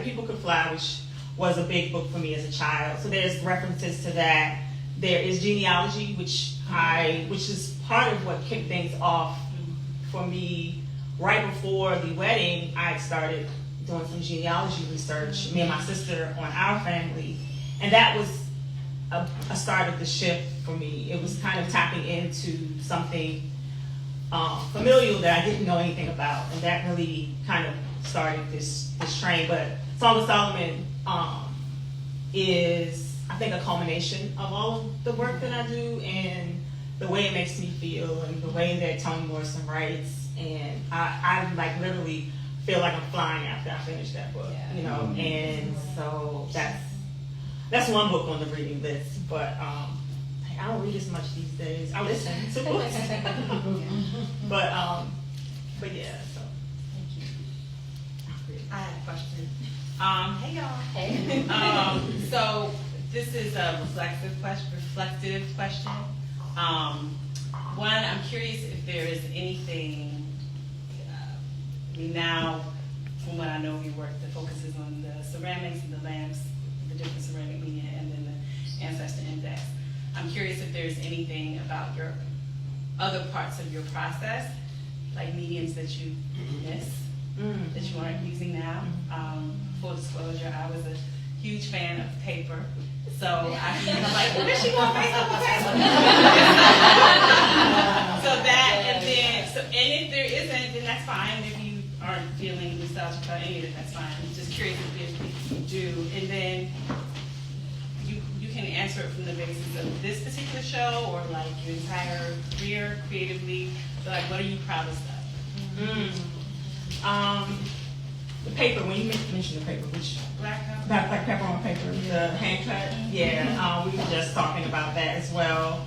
People Could Fly, which was a big book for me as a child. So there's references to that. There is genealogy, which is part of what kicked things off for me. Right before the wedding, I started doing some genealogy research, me and my sister, on our family, and that was a start of the shift for me. It was kind of tapping into something familial that I didn't know anything about, and that really kind of started this train. But Song of Solomon is, I think, a culmination of all of the work that I do, and the way it makes me feel, and the way that Toni Morrison writes, and I literally feel like I'm flying after I finish that book, and so that's one book on the reading list, but I don't read as much these days. I listen to books. but yeah, so. Thank you. I have a question. Hey y'all. Hey. So this is a reflective question. One, I'm curious if there is anything, now, from what I know of your work, that focuses on the ceramics and the lamps, the different ceramic media, and then the Ancestor Index. I'm curious if there's anything about your other parts of your process, like mediums that you miss, that you aren't using now. Full disclosure, I was a huge fan of paper, so I'm like, where's she going based on paper? So that, and if there isn't, then that's fine. If you aren't feeling nostalgic about any of it, that's fine. I'm just curious if you do, and then you can answer it from the basis of this particular show or your entire career creatively. So what are you proudest of? The paper, when you mentioned the paper, which Black pepper on paper, the hand cut, we were just talking about that as well.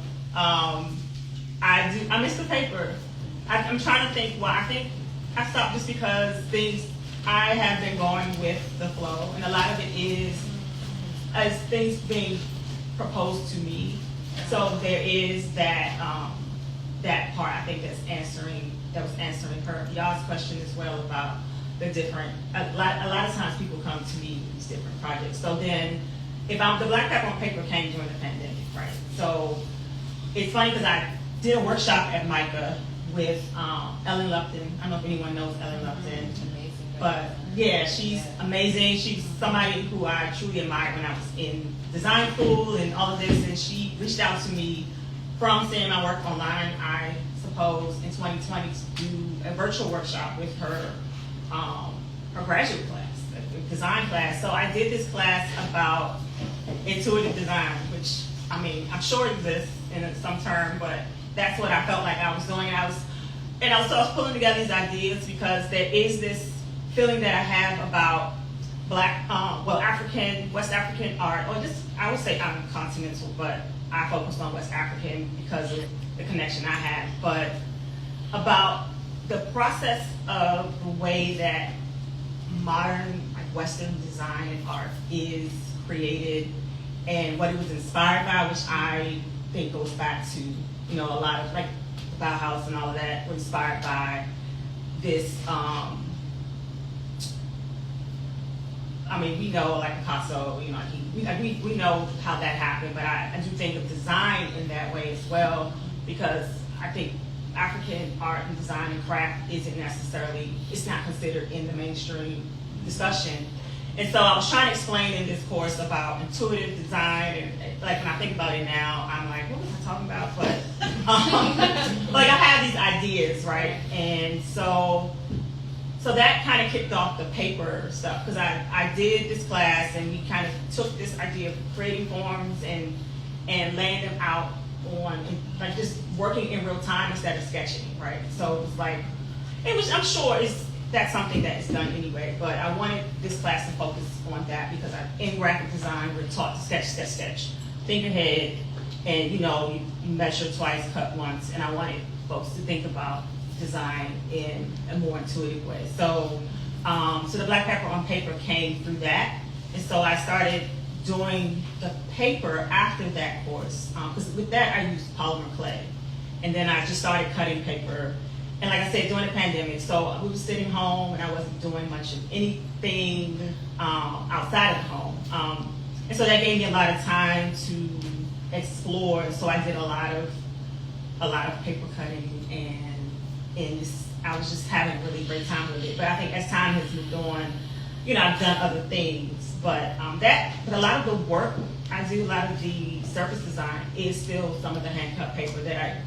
I miss the paper. I'm trying to think. Well, I think I stopped just because I have been going with the flow, and a lot of it is as things being proposed to me. So there is that that part I think that was answering her y'all's question as well about the different. A lot of times people come to me with these different projects. So then, the Black Pepper on Paper came during the pandemic, right? So it's funny because I did a workshop at MICA with Ellen Lupton. I don't know if anyone knows Ellen Lupton, but yeah, she's amazing. She's somebody who I truly admired when I was in design school and all of this, and she reached out to me from seeing my work online, I suppose, in 2020 to do a virtual workshop with her graduate class, a design class. So I did this class about intuitive design, which, I mean, I'm sure it exists in some term, but that's what I felt like I was doing. I was pulling together these ideas because there is this feeling that I have about Black, African, West African art, or just, I would say I'm continental, but I focused on West African because of the connection I have, but about the process of the way that modern, like Western design and art is created and what it was inspired by, which I think goes back to, a lot of, like, the Bauhaus and all of that were inspired by this, we know, like, Picasso, we know how that happened, but I do think of design in that way as well, because I think African art and design and craft it's not considered in the mainstream discussion. And so I was trying to explain in this course about intuitive design, and like when I think about it now, I'm like, what was I talking about? But like I have these ideas, right? And so that kind of kicked off the paper stuff, because I did this class and we kind of took this idea of creating forms and laying them out on, like, just working in real time instead of sketching, right? So it was like, I'm sure that's something that is done anyway, but I wanted this class to focus on that because in graphic design, we're taught to sketch, think ahead, and you measure twice, cut once, and I wanted folks to think about design in a more intuitive way. So the Black Pepper on Paper came through that, and so I started doing the paper after that course, because with that I used polymer clay, and then I just started cutting paper. And like I said, during the pandemic, so we were sitting home and I wasn't doing much of anything outside of the home. And so that gave me a lot of time to explore. So I did a lot of paper cutting, and I was just having a really great time with it. But I think as time has moved on, I've done other things. But a lot of the work I do, a lot of the surface design is still some of the hand cut paper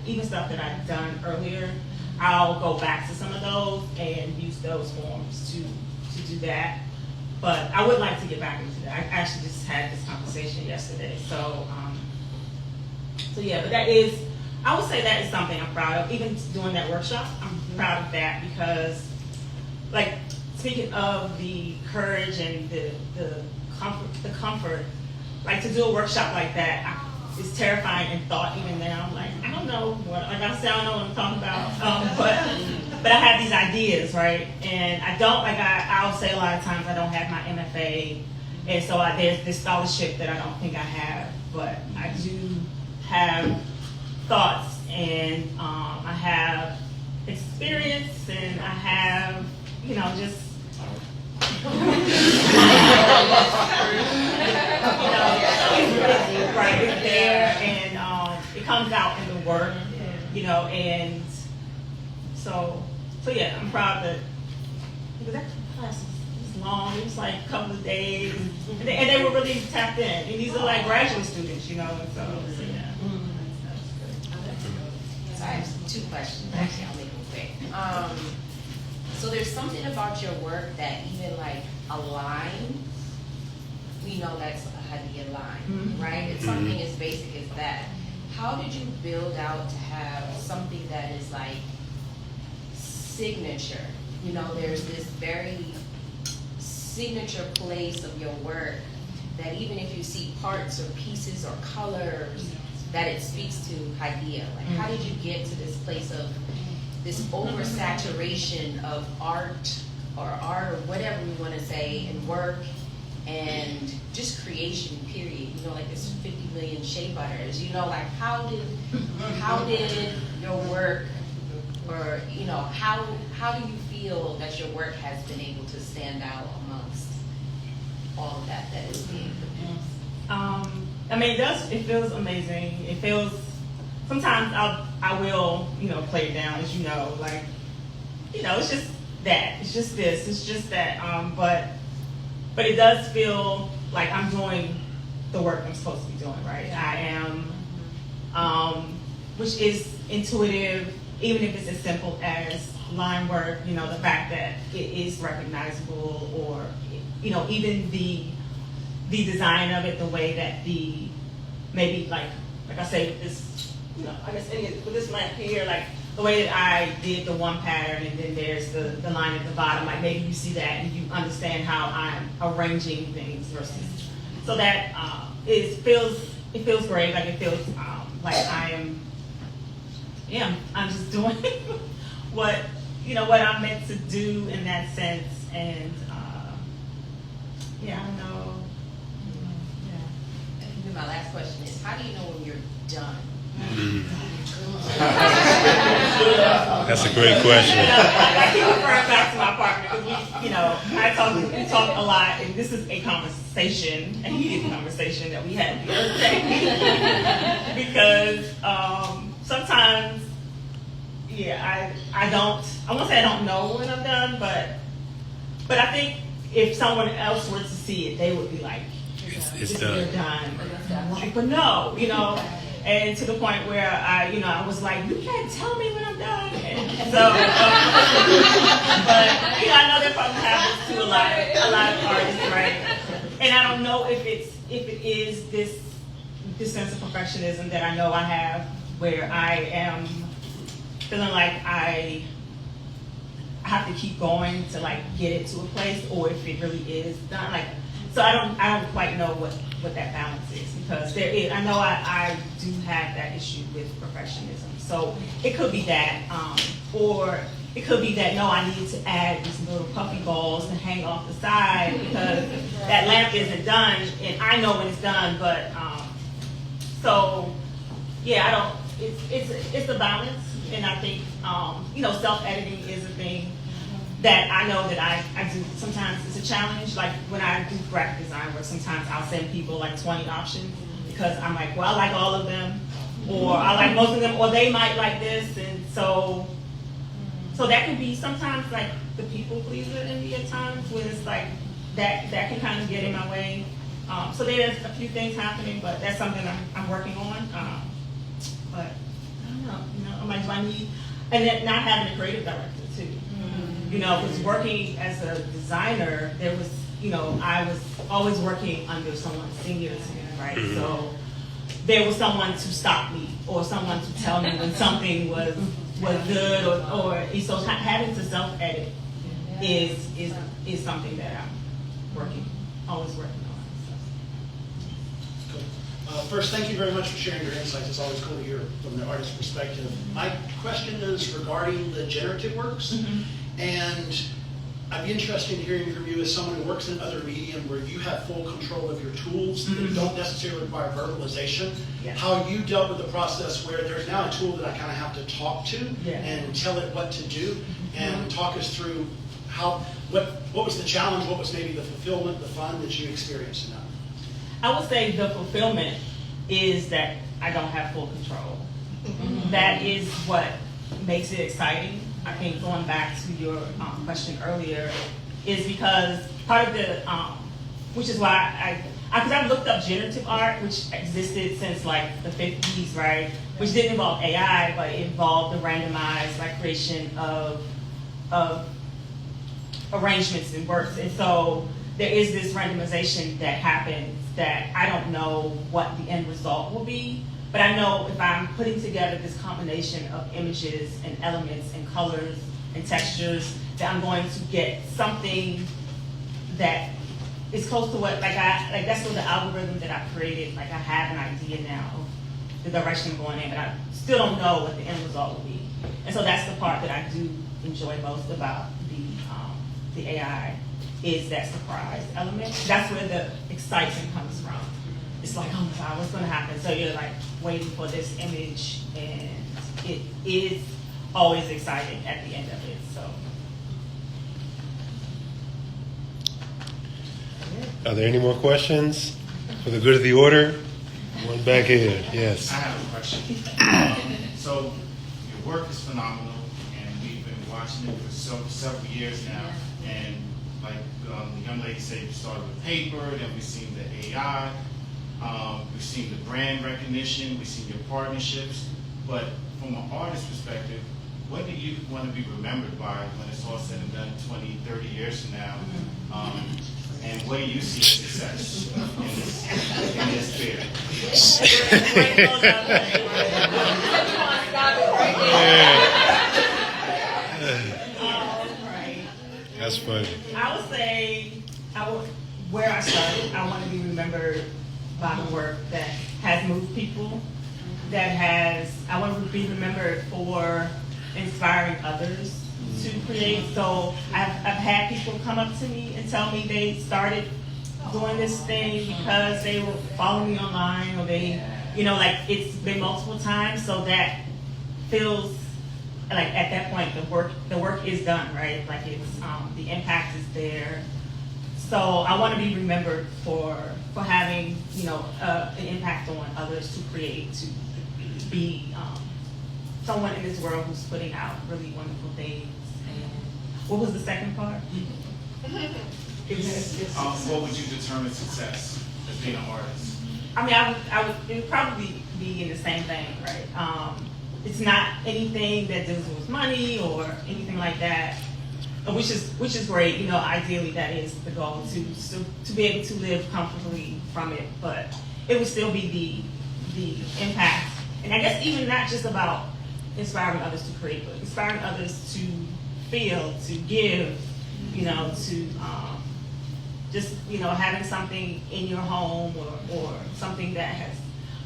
even stuff that I've done earlier. I'll go back to some of those and use those forms to do that. But I would like to get back into that. I actually just had this conversation yesterday. So yeah, but I would say that is something I'm proud of. Even doing that workshop, I'm proud of that because, like, speaking of the courage and the comfort, like, to do a workshop like that, it's terrifying in thought even now. I'm like, I don't know what I'm talking about. But I have these ideas, right? And I'll say a lot of times I don't have my MFA, and so there's this scholarship that I don't think I have, but I do have thoughts, and I have experience, and I have, just right, it's there, and it comes out in the work, and so yeah, I'm proud that, because that class was long, it was like a couple of days, and they were really tapped in, and these are like graduate students, and so yeah. So I have two questions, actually, I'll make them quick. So there's something about your work that even like a line, we know that's a Hadiya line, right? It's something as basic as that. How did you build out to have something that is like signature? There's this very signature place of your work that even if you see parts or pieces or colors that it speaks to Hadiya? Like, how did you get to this place of this oversaturation of art or whatever we want to say, and work and just creation, period? You know, like this 50 million shea butters, you know, like how did your work, or, you know, how do you feel that your work has been able to stand out amongst all of that is being produced? I mean, it feels amazing. It feels, sometimes I will, you know, play it down, as you know, like, you know, it's just that, it's just this, it's just that, but it does feel like I'm doing the work I'm supposed to be doing, right? I am, which is intuitive, even if it's as simple as line work, you know, the fact that it is recognizable, or, you know, even the design of it, the way that maybe like I say with this, you know, I guess with this lamp here, like the way that I did the one pattern, and then there's the line at the bottom, like maybe you see that and you understand how I'm arranging things versus, so that it feels great, like it feels like I'm just doing what I'm meant to do in that sense, and I don't know. And my last question is, how do you know when you're done? That's a great question. I keep referring back to my partner because we talk a lot, and this is a conversation, a heated conversation that we had the other day. Because sometimes, I won't say I don't know when I'm done, but I think if someone else were to see it, they would be like, it's done. You're done. Like, but no, you know. And to the point where I was like, you can't tell me when I'm done. And so, but I know that probably happens to a lot of artists, right? And I don't know if it is this sense of perfectionism that I know I have, where I am feeling like I have to keep going to like get it to a place, or if it really is done. Like, so I don't quite know what that balance is, because I know I do have that issue with perfectionism. So it could be that, or it could be that, no, I need to add these little puffy balls to hang off the side because that lamp isn't done, and I know when it's done, but, it's a balance, and I think, self-editing is a thing that I know that I do. Sometimes it's a challenge. Like when I do graphic design work, sometimes I'll send people like 20 options because I'm like, well, I like all of them, or I like most of them, or they might like this, and so that can be sometimes like the people pleaser in me at times, when it's like that can kind of get in my way. So there's a few things happening, but that's something I'm working on. But I don't know, I'm like, do I need, and then not having a creative director too. Because working as a designer, there was, I was always working under someone senior to me, right? Mm-hmm. So there was someone to stop me, or someone to tell me when something was good, or so having to self-edit is something that I'm always working on. First, thank you very much for sharing your insights. It's always cool to hear from the artist's perspective. My question is regarding the generative works. Mm-hmm. And I'd be interested in hearing from you as someone who works in other medium where you have full control of your tools mm-hmm. that don't necessarily require verbalization, how you dealt with the process where there's now a tool that I kind of have to talk to and tell it what to do, and talk us through what was the challenge, what was maybe the fulfillment, the fun that you experienced in that? I would say the fulfillment is that I don't have full control. Mm-hmm. That is what makes it exciting. I think going back to your question earlier is because part of the, which is why because I've looked up generative art, which existed since like the 50s, right? Which didn't involve AI, but it involved the randomized creation of arrangements and works. And so there is this randomization that happens that I don't know what the end result will be. But I know if I'm putting together this combination of images and elements and colors and textures, that I'm going to get something that is close to what, that's what the algorithm that I created, I have an idea now the direction I'm going in, but I still don't know what the end result will be. And so that's the part that I do enjoy most about the AI, is that surprise element. That's where the excitement comes from. It's like, oh my God, what's gonna happen? So you're like waiting for this image, and it is always exciting at the end of it, so. Are there any more questions for the good of the order? One back here, yes. I have a question. So your work is phenomenal, and we've been watching it for several years now. And like the young lady said, you started with paper, then we've seen the AI, we've seen the brand recognition, we've seen your partnerships. But from an artist perspective, what do you want to be remembered by when it's all said and done 20, 30 years from now? And what do you see as success in this field? That's funny. I would say, where I started, I want to be remembered by the work that has moved people, I want to be remembered for inspiring others to create. So I've had people come up to me and tell me they started doing this thing because they were following me online, or they, like it's been multiple times. So that feels like at that point the work is done, right? Like it's the impact is there. So I want to be remembered for having an impact on others, to create, to be someone in this world who's putting out really wonderful things. And what was the second part? What would you determine success as being an artist? I mean, it would probably be in the same thing, right? It's not anything that deals with money or anything like that, which is great. Ideally that is the goal, to be able to live comfortably from it. But it would still be the impact, and I guess even not just about inspiring others to create, but inspiring others to feel, to give, to just having something in your home, or something that has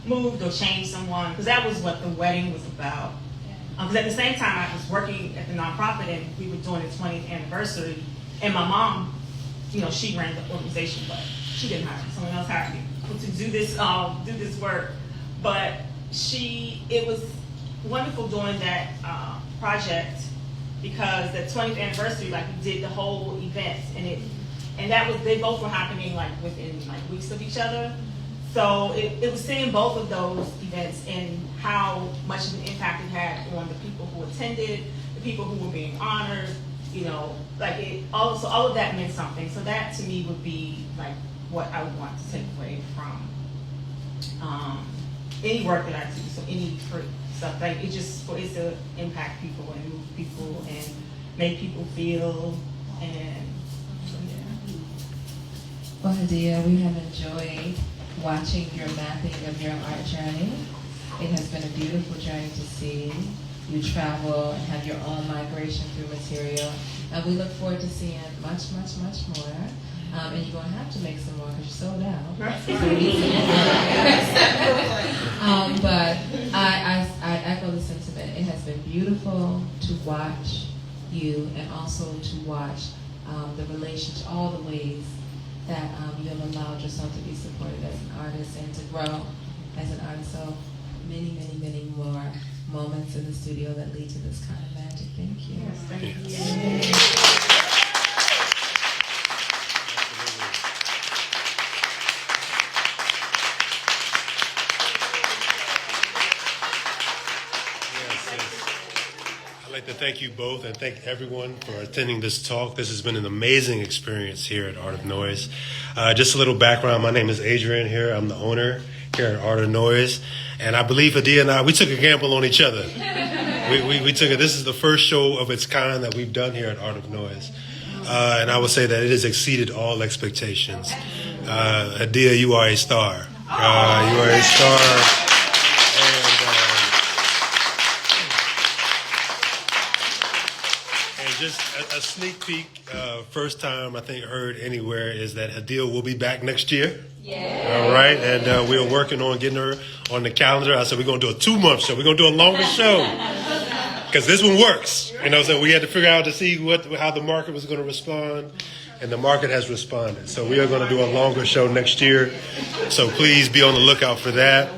moved or changed someone, because that was what the wedding was about. Because at the same time I was working at the nonprofit, and we were doing the 20th anniversary, and my mom, she ran the organization, but she didn't hire me. Someone else hired me to do this work. But it was wonderful doing that project, because the 20th anniversary, like we did the whole event, and that was, they both were happening like within like weeks of each other. So it was seeing both of those events and how much of an impact it had on the people who attended, the people who were being honored, all of that meant something. So that to me would be like what I would want to take away from any work that I do. So any stuff, like it's to impact people and move people and make people feel, and so yeah. Well, Hadiya, we have enjoyed watching your mapping of your art journey. It has been a beautiful journey to see you travel and have your own migration through material. And we look forward to seeing much, much, much more. And you're going to have to make some more because you're sold out. But I echo the sentiment. It has been beautiful to watch you, and also to watch the relationship, all the ways that you have allowed yourself to be supported as an artist and to grow as an artist. So many, many, many more moments in the studio that lead to this kind of magic. Thank you. Yes, thank you. Yes. I'd like to thank you both and thank everyone for attending this talk. This has been an amazing experience here at Art of Noize. Just a little background. My name is Adrian here. I'm the owner here at Art of Noize. And I believe Hadiya and I, we took a gamble on each other. We took it. This is the first show of its kind that we've done here at Art of Noize. And I would say that it has exceeded all expectations. Hadiya, you are a star. You are a star. Just a sneak peek, first time I think heard anywhere, is that Hadiya will be back next year. Yeah. All right, and we're working on getting her on the calendar. I said we're going to do a 2-month show. We're going to do a longer show because this one works. You know, so we had to figure out to see how the market was going to respond, and the market has responded. So we are going to do a longer show next year. So please be on the lookout for that.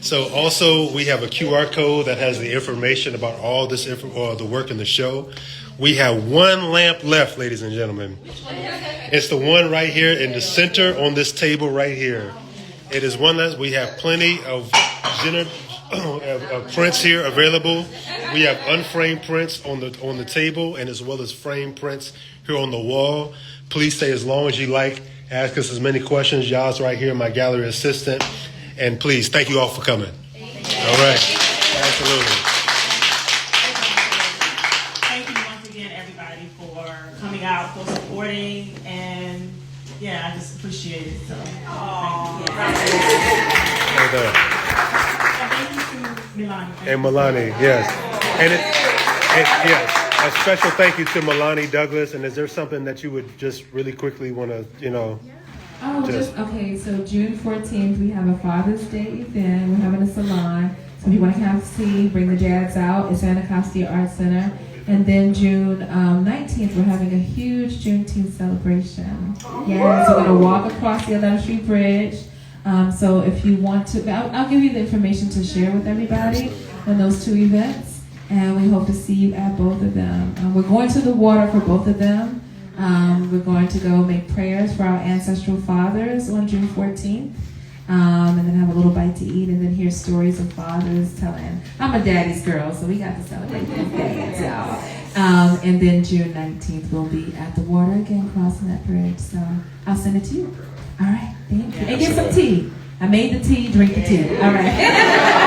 So also we have a QR code that has the information about all this or the work in the show. We have one lamp left, ladies and gentlemen. It's the one right here in the center on this table right here. It is one that we have plenty of prints here available. We have unframed prints on the table, and as well as framed prints here on the wall. Please stay as long as you like. Ask us as many questions. Y'all's right here, my gallery assistant. And please, thank you all for coming. All right. Absolutely. Thank you once again, everybody, for coming out, for supporting, and yeah, I just appreciate it. So, thank you. And thank you to Melanie. And Melanie, yes. And yes, a special thank you to Melanie Douglass. And is there something that you would just really quickly want to, Okay, so June 14th, we have a Father's Day event. We're having a salon. So if you want to have tea, bring the dads out. It's Anacostia Arts Center. And then June 19th, we're having a huge Juneteenth celebration. Yeah, so we're going to walk across the 11th Street Bridge. So if you want to, I'll give you the information to share with everybody on those two events. And we hope to see you at both of them. We're going to the water for both of them. We're going to go make prayers for our ancestral fathers on June 14th, and then have a little bite to eat, and then hear stories of fathers telling. I'm a daddy's girl, so we got to celebrate these days, y'all. And then June 19th, we'll be at the water again, crossing that bridge. So I'll send it to you. All right, thank you. And get some tea. I made the tea, drink the tea. All right.